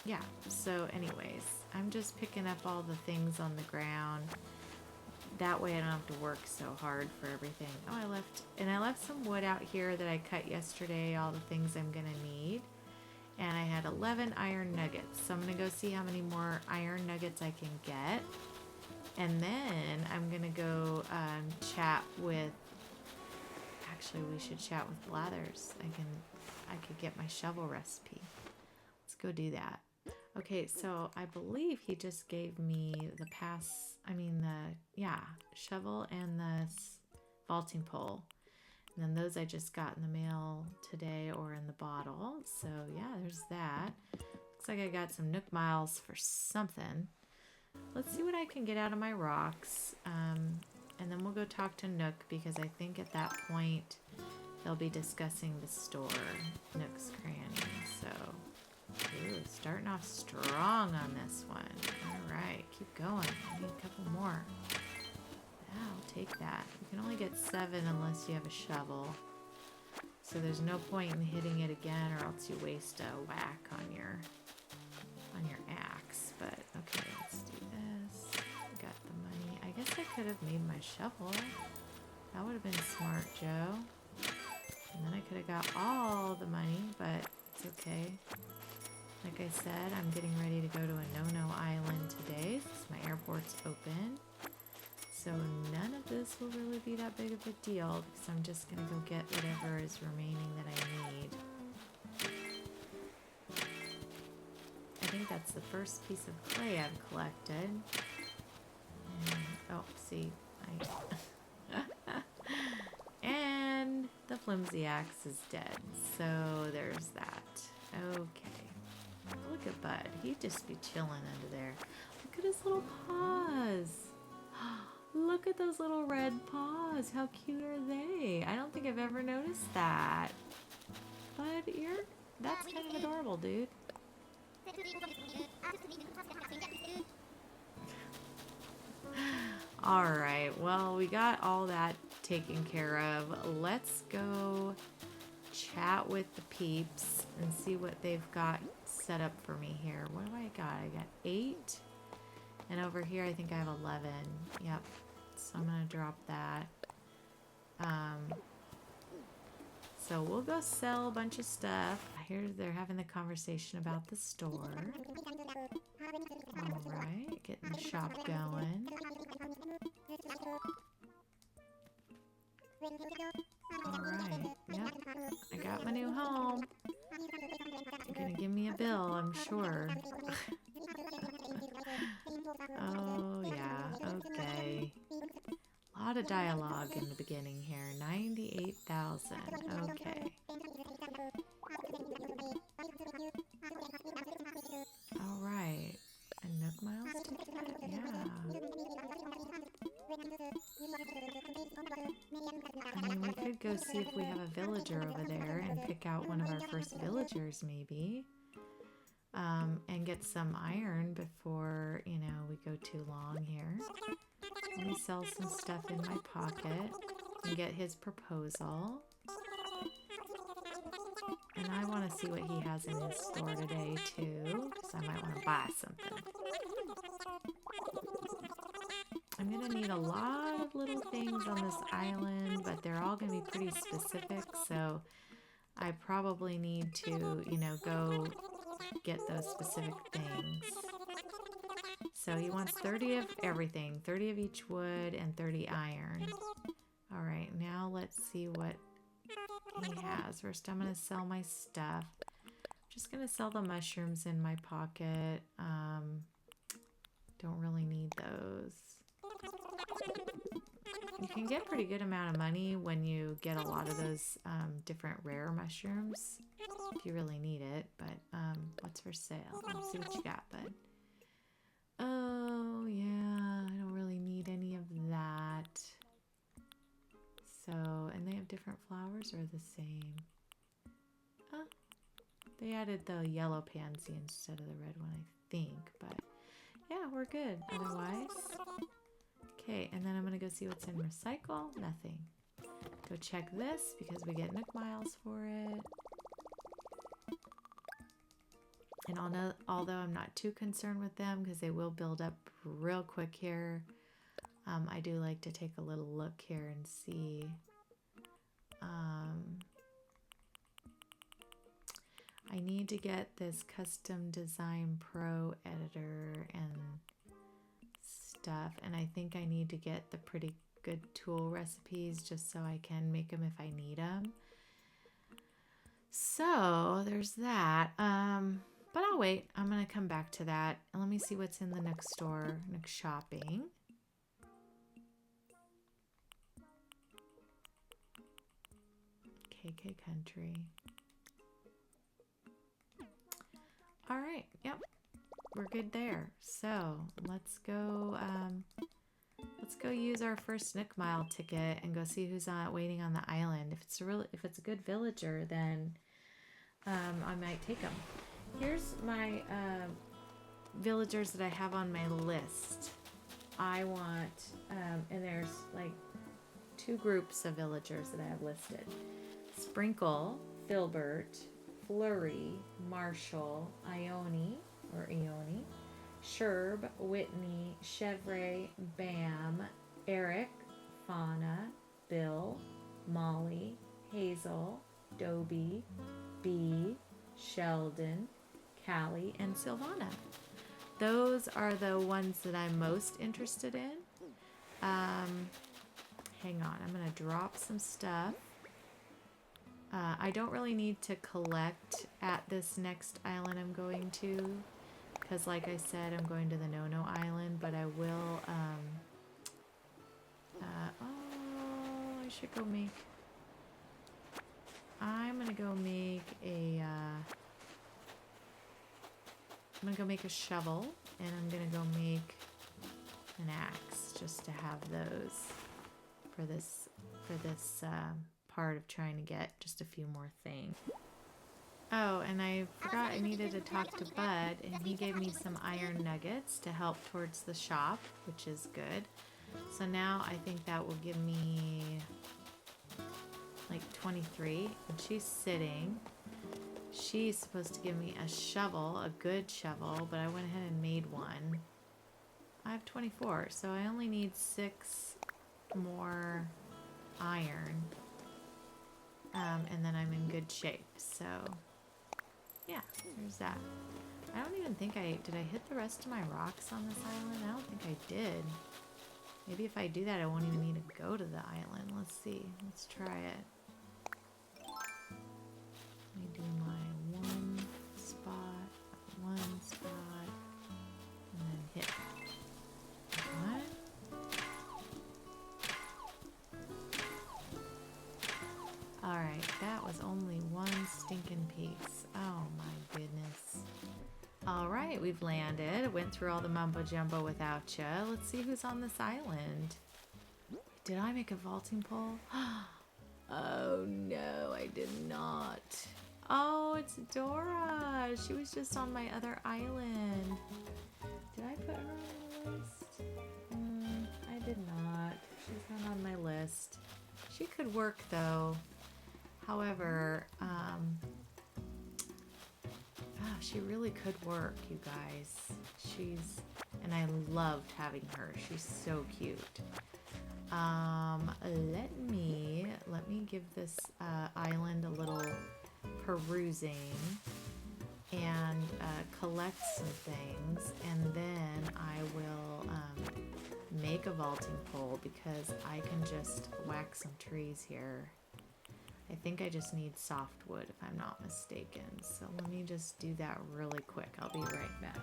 yeah, so anyways, I'm just picking up all the things on the ground. That way I don't have to work so hard for everything. Oh, I left some wood out here that I cut yesterday, all the things I'm gonna need. And I had 11 iron nuggets. So I'm gonna go see how many more iron nuggets I can get. And then I'm gonna go chat with, actually we should chat with Blathers. I could get my shovel recipe. Let's go do that. Okay, so I believe he just gave me the shovel and the vaulting pole. And then those I just got in the mail today or in the bottle. So yeah, there's that. Looks like I got some Nook Miles for something. Let's see what I can get out of my rocks. And then we'll go talk to Nook because I think at that point they'll be discussing the store, Nooks Cranny. So, ooh, starting off strong on this one. All right, keep going. I need a couple more. Yeah, I'll take that. You can only get 7 unless you have a shovel. So there's no point in hitting it again or else you waste a whack on your axe. But okay, let's do this. Got the money. I guess I could have made my shovel. That would have been smart, Joe. And then I could have got all the money, but it's okay. Like I said, I'm getting ready to go to a no-no island today since my airport's open. So none of this will really be that big of a deal because I'm just going to go get whatever is remaining that I need. I think that's the first piece of clay I've collected. And, oh, see, and the flimsy axe is dead. So there's that. Okay. Look at Bud. He'd just be chilling under there. Look at his little paws. Look at those little red paws. How cute are they? I don't think I've ever noticed that. Bud, that's kind of adorable, dude. Alright, well, we got all that taken care of. Let's go chat with the peeps and see what they've got set up for me here. What do I got? I got 8. And over here, I think I have 11. Yep. So I'm going to drop that. So we'll go sell a bunch of stuff. Here they're having the conversation about the store. Alright, getting the shop going. Alright, yep. I got my new home. You're gonna give me a bill, I'm sure. Oh, yeah, okay. A lot of dialogue in the beginning here. 98,000. Okay. Alright. And Nook Miles did that? Yeah. I mean, we could go see if we have a villager over there and pick out one of our first villagers, maybe. And get some iron before, you know, we go too long here. Let me sell some stuff in my pocket and get his proposal. And I want to see what he has in his store today, too, because I might want to buy something. I'm going to need a lot of little things on this island, but they're all going to be pretty specific, so I probably need to, you know, go get those specific things. So he wants 30 of everything, 30 of each wood and 30 iron. All right, now let's see what he has. First, I'm going to sell my stuff. I'm just going to sell the mushrooms in my pocket. Don't really need those. You can get a pretty good amount of money when you get a lot of those different rare mushrooms, if you really need it. But what's for sale? Let's see what you got, bud. Oh, yeah, I don't really need any of that. So, and they have different flowers or the same? They added the yellow pansy instead of the red one, I think. But, yeah, we're good otherwise. Okay, and then I'm going to go see what's in recycle. Nothing. Go check this because we get Nook Miles for it. And although I'm not too concerned with them because they will build up real quick here, I do like to take a little look here and see. I need to get this Custom Design Pro editor and stuff, and I think I need to get the pretty good tool recipes just so I can make them if I need them. So there's that. But I'll wait. I'm gonna come back to that. And let me see what's in the Nook store, Nook shopping. KK Country. All right. Yep. We're good there. So let's go use our first Nook Mile ticket and go see who's waiting on the island. If it's a good villager, then I might take them. Here's my villagers that I have on my list. I want and there's like 2 groups of villagers that I have listed: Sprinkle, Filbert, Flurry, Marshall, Ione, Sherb, Whitney, Chevre, Bam, Eric, Fauna, Bill, Molly, Hazel, Dobie, Bee, Sheldon, Callie, and Silvana. Those are the ones that I'm most interested in. Hang on, I'm gonna drop some stuff. I don't really need to collect at this next island I'm going to, because like I said, I'm going to the No Island, but I will, I should go make, I'm gonna go make a, shovel, and I'm gonna go make an axe just to have those for this part of trying to get just a few more things. Oh, and I forgot I needed to talk to Bud, and he gave me some iron nuggets to help towards the shop, which is good. So now I think that will give me like 23, and she's sitting. She's supposed to give me a shovel, a good shovel, but I went ahead and made one. I have 24, so I only need 6 more iron. And then I'm in good shape, so yeah, there's that. I don't even think did I hit the rest of my rocks on this island? I don't think I did. Maybe if I do that, I won't even need to go to the island. Let's see. Let's try it. Let me do my one spot, and then hit. What? Alright, that was only one stinking piece. Oh my goodness. Alright, we've landed. Went through all the mumbo jumbo without you. Let's see who's on this island. Did I make a vaulting pole? Oh no, I did not. Oh, it's Dora. She was just on my other island. Did I put her on the list? I did not. She's not on my list. She could work though. However, she really could work, you guys. And I loved having her. She's so cute. Let me give this island a little perusing and collect some things, and then I will make a vaulting pole because I can just whack some trees here. I think I just need softwood if I'm not mistaken. So let me just do that really quick. I'll be right back.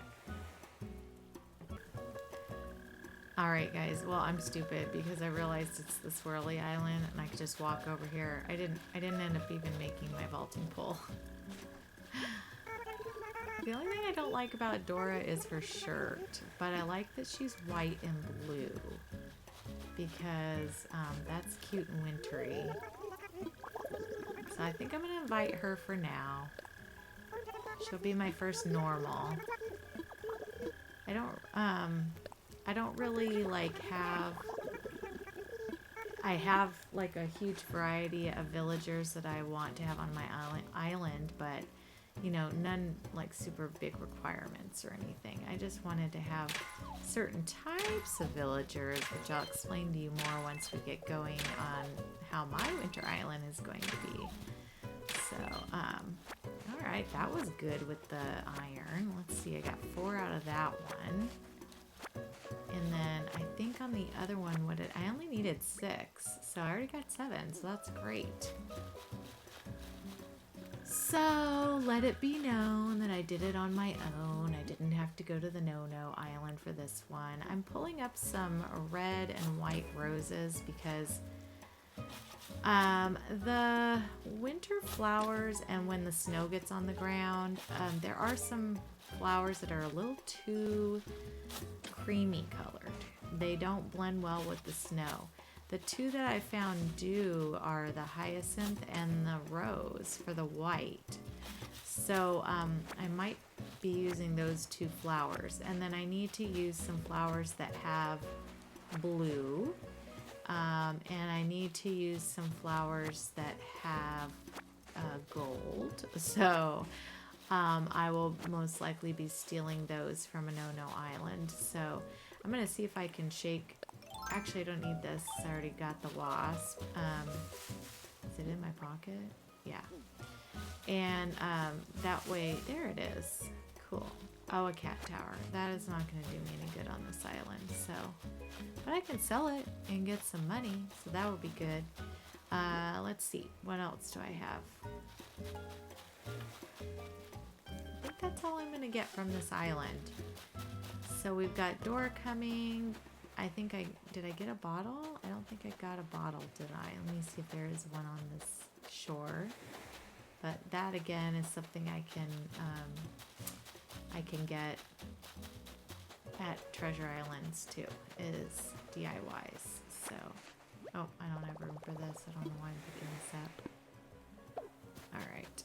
Alright guys, well I'm stupid because I realized it's the swirly island and I could just walk over here. I didn't end up even making my vaulting pole. The only thing I don't like about Dora is her shirt, but I like that she's white and blue because that's cute and wintry. So I think I'm gonna invite her for now. She'll be my first normal. I don't really like I have like a huge variety of villagers that I want to have on my island, but you know, none like super big requirements or anything. I just wanted to have certain types of villagers, which I'll explain to you more once we get going on how my winter island is going to be. So, alright, that was good with the iron. Let's see, I got 4 out of that one. And then I think on the other one, I only needed 6. So I already got 7, so that's great. So let it be known that I did it on my own. I didn't have to go to the No-No Island for this one. I'm pulling up some red and white roses because the winter flowers, and when the snow gets on the ground, there are some flowers that are a little too creamy colored. They don't blend well with the snow. The 2 that I found do are the hyacinth and the rose for the white. So I might be using those 2 flowers. And then I need to use some flowers that have blue. And I need to use some flowers that have gold. So I will most likely be stealing those from a No-No Island. So I'm going to see if I can shake. Actually, I don't need this. I already got the wasp. Is it in my pocket? Yeah. And that way, there it is. Cool. Oh, a cat tower. That is not going to do me any good on this island. So, but I can sell it and get some money. So that would be good. Let's see. What else do I have? I think that's all I'm going to get from this island. So we've got Dora coming. I think did I get a bottle? I don't think I got a bottle, did I? Let me see if there is one on this shore. But that again is something I can get at Treasure Islands too, is DIYs. So, oh, I don't have room for this. I don't know why I'm picking this up. All right,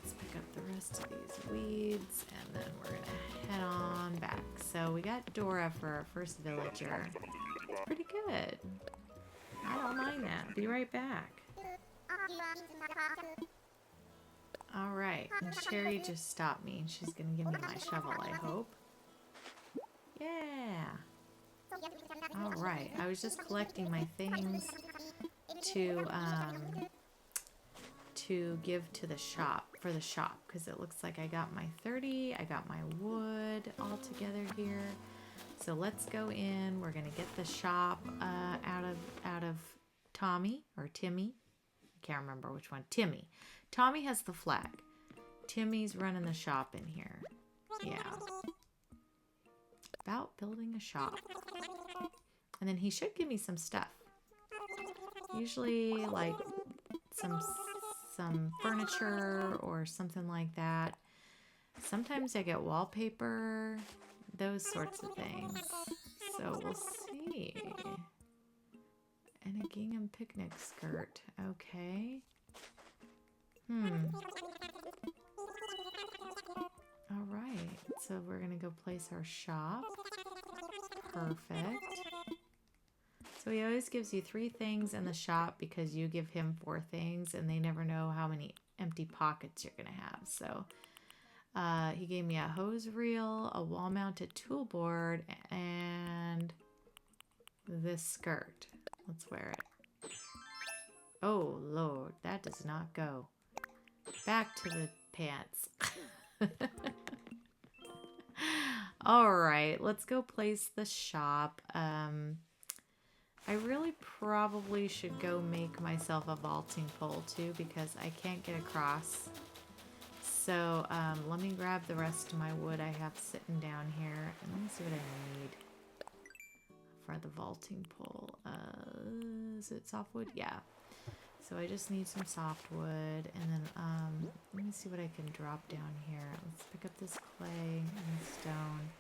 let's pick up the rest of these weeds, and then we're gonna head on back. So we got Dora for our first villager. Pretty good. I don't mind that. Be right back. All right, and Sherry just stopped me. She's gonna give me my shovel, I hope. Yeah. All right, I was just collecting my things to give to the shop, for the shop, because it looks like I got my 30, I got my wood all together here. So let's go in. We're gonna get the shop out of Tommy or Timmy. I can't remember which one. Timmy. Tommy has the flag. Timmy's running the shop in here. Yeah. About building a shop. And then he should give me some stuff. Usually like some furniture or something like that. Sometimes I get wallpaper, those sorts of things. So we'll see. And a gingham picnic skirt. Okay. All right. So we're going to go place our shop. Perfect. So he always gives you 3 things in the shop because you give him 4 things, and they never know how many empty pockets you're going to have. So he gave me a hose reel, a wall-mounted tool board, and this skirt. Let's wear it. Oh, Lord, that does not go. Back to the pants. All right, let's go place the shop. I really probably should go make myself a vaulting pole too, because I can't get across. So let me grab the rest of my wood I have sitting down here, and let me see what I need for the vaulting pole. Is it softwood? Yeah. So I just need some softwood, and then let me see what I can drop down here. Let's pick up this clay and stone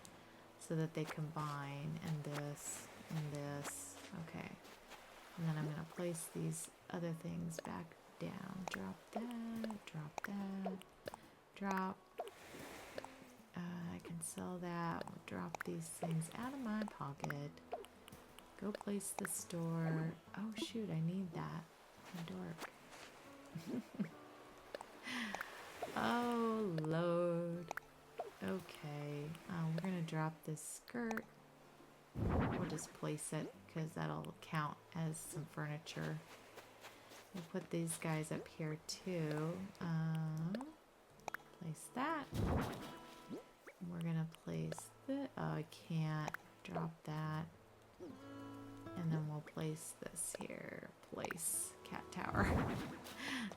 so that they combine, and this and this. Okay, and then I'm going to place these other things back down. Drop that, drop that, drop. I can sell that. We'll drop these things out of my pocket. Go place the store. Oh shoot, I need that. I'm dork. Oh Lord. Okay, we're going to drop this skirt. We'll just place it because that'll count as some furniture. We'll put these guys up here too. Place that. We're gonna place the. Oh, I can't drop that. And then we'll place this here. Place cat tower.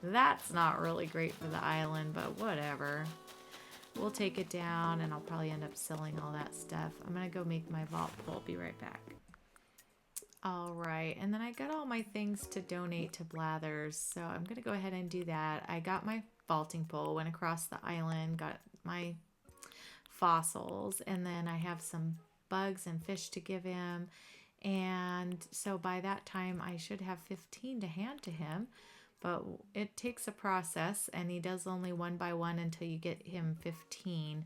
That's not really great for the island, but whatever. We'll take it down and I'll probably end up selling all that stuff. I'm gonna go make my vault pole. Be right back. All right, and then I got all my things to donate to Blathers, so I'm gonna go ahead and do that. I got my vaulting pole, went across the island, got my fossils, and then I have some bugs and fish to give him. And so by that time I should have 15 to hand to him, but it takes a process and he does only one by one until you get him 15.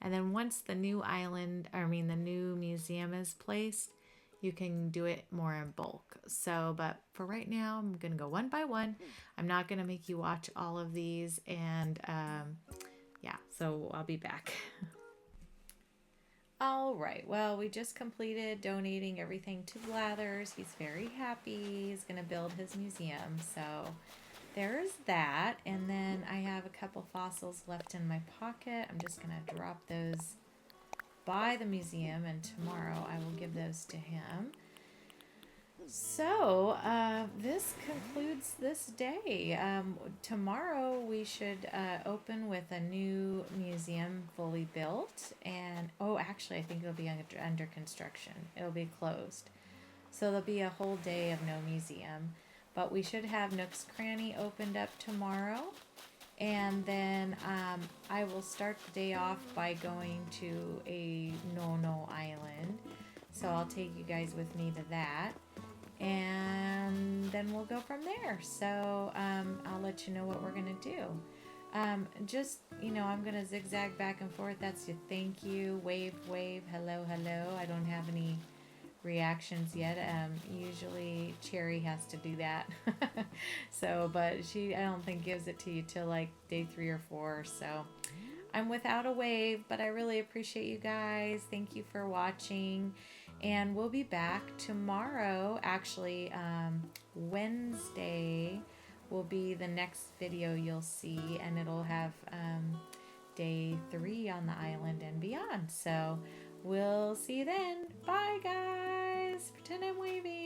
And then once the new the new museum is placed, you can do it more in bulk. So, but for right now, I'm going to go one by one. I'm not going to make you watch all of these. And yeah, so I'll be back. All right, well, we just completed donating everything to Blathers. He's very happy. He's going to build his museum. So there's that. And then I have a couple fossils left in my pocket. I'm just going to drop those by the museum, and tomorrow I will give those to him. So this concludes this day. Tomorrow we should open with a new museum fully built, and actually I think it'll be under construction. It'll be closed, so there'll be a whole day of no museum, but we should have Nooks Cranny opened up tomorrow. And then I will start the day off by going to a no island. So I'll take you guys with me to that. And then we'll go from there. So I'll let you know what we're going to do. I'm going to zigzag back and forth. That's your thank you. Wave, wave. Hello, hello. I don't have any reactions yet. Usually Cherry has to do that. So, but she, I don't think gives it to you till like day 3 or 4. So I'm without a wave, but I really appreciate you guys. Thank you for watching, and we'll be back tomorrow. Actually, Wednesday will be the next video you'll see, and it'll have day 3 on the island and beyond. So we'll see you then. Bye, guys. Pretend I'm waving.